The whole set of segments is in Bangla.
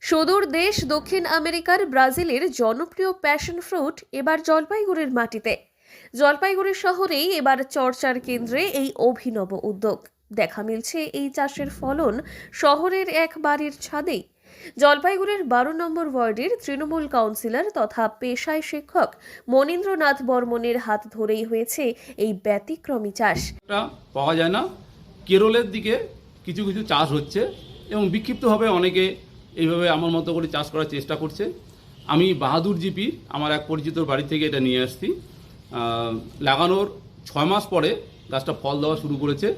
সুদূর দেশ দক্ষিণ আমেরিকার ব্রাজিলের জনপ্রিয় প্যাশন ফ্রুট এবার জলপাইগুড়ির মাটিতে। জলপাইগুড়ি শহরেই এবার চর্চার কেন্দ্রে এই অভিনব উদ্যোগ। দেখা মিলছে এই চাষের ফলন শহরের এক বাড়ির ছাদেই। জলপাইগুড়ির 12 নম্বর ওয়ার্ডের তৃণমূল কাউন্সিলর তথা পেশায় শিক্ষক মনীন্দ্রনাথ বর্মনের হাত ধরেই হয়েছে এই ব্যতিক্রমী চাষ। পাওয়া যায় না। কেরলের দিকে কিছু কিছু চাষ হচ্ছে এবং বিক্ষিপ্তভাবে অনেকে এইভাবে আমার মতো করে চাষ করার চেষ্টা করছে। আমি বাহাদুর জিপি আমার এক পরিচিতর বাড়ি থেকে এটা নিয়ে আসছি। লাগানোর 6 মাস পরে গাছটা ফল দেওয়া শুরু করেছে।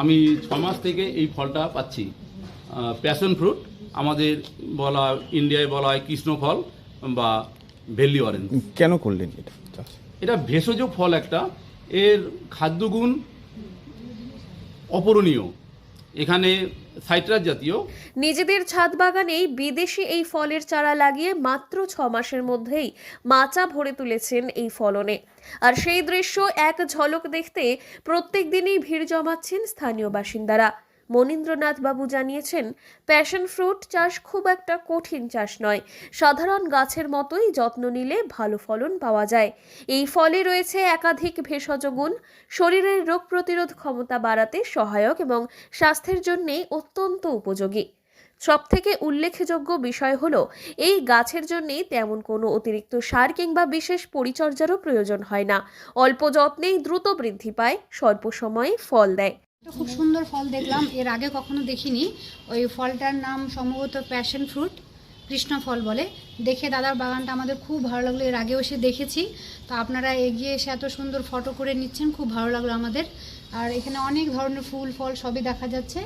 আমি 6 মাস থেকে এই ফলটা পাচ্ছি। প্যাশন ফ্রুট আমাদের বলা, ইন্ডিয়ায় বলা হয় কৃষ্ণ ফল বা ভেলি অরেঞ্জ। কেন করলেন এটা? এটা ভেষজ ফল একটা, এর খাদ্যগুণ অপূরণীয়। এখানে সাইট্রাস জাতীয়। নিজেদের ছাদ বাগানেই বিদেশি এই ফলের চারা লাগিয়ে মাত্র 6 মাসের মধ্যেই মাচা ভরে তুলেছেন এই ফলনে। আর সেই দৃশ্য এক ঝলক দেখতে প্রত্যেক দিনই ভিড় জমাচ্ছেন স্থানীয় বাসিন্দারা। মনীন্দ্রনাথ বাবু জানিয়েছেন, প্যাশন ফ্রুট চাষ খুব একটা কঠিন চাষ নয়। সাধারণ গাছের মতোই যত্ন নিলে ভালো ফলন পাওয়া যায়। এই ফলে রয়েছে একাধিক ভেষজ গুণ, শরীরের রোগ প্রতিরোধ ক্ষমতা বাড়াতে সহায়ক এবং স্বাস্থ্যের জন্য অত্যন্ত উপযোগী। সবথেকে উল্লেখযোগ্য বিষয় হলো এই গাছের জন্য তেমন কোনো অতিরিক্ত সার কিংবা বিশেষ পরিচর্যারও প্রয়োজন হয় না। অল্প যত্নেই দ্রুত বৃদ্ধি পায়, স্বল্প সময়ে ফল দেয়। খুব সুন্দর ফল দেখলাম, এর আগে কখনো দেখিনি। ওই ফলটার নাম সম্ভবত প্যাশন ফ্রুট, কৃষ্ণ ফল বলে। দেখে দাদার বাগানটা আমাদের খুব ভালো লাগলো, এর আগেও এসে দেখেছি। তো আপনারা এগিয়ে এসে এত সুন্দর ফটো করে নিচ্ছেন, খুব ভালো লাগলো আমাদের। আর এখানে অনেক ধরনের ফুল ফল সবই দেখা যাচ্ছে।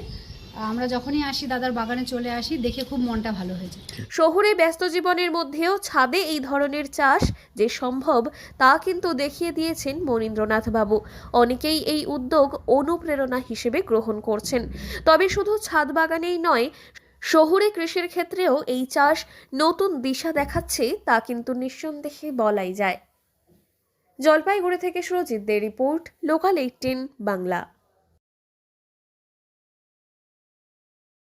আমরা যখনই আসি দাদার বাগানে চলে আসি, দেখে খুব মনটা ভালো হয়েছে। শহুরে ব্যস্ত জীবনের মধ্যেও ছাদে এই ধরনের চাষ যে সম্ভব তা কিন্তু দেখিয়ে দিয়েছেন মনীন্দ্রনাথ বাবু। অনেকেই এই উদ্যোগ অনুপ্রেরণা হিসেবে গ্রহণ করছেন। তবে শুধু ছাদ বাগানেই নয়, শহুরে কৃষির ক্ষেত্রেও এই চাষ নতুন দিশা দেখাচ্ছে তা কিন্তু নিঃসন্দেহে বলাই যায়। জলপাইগুড়ি থেকে সুরজিৎ দে রিপোর্ট, লোকাল 18 বাংলা।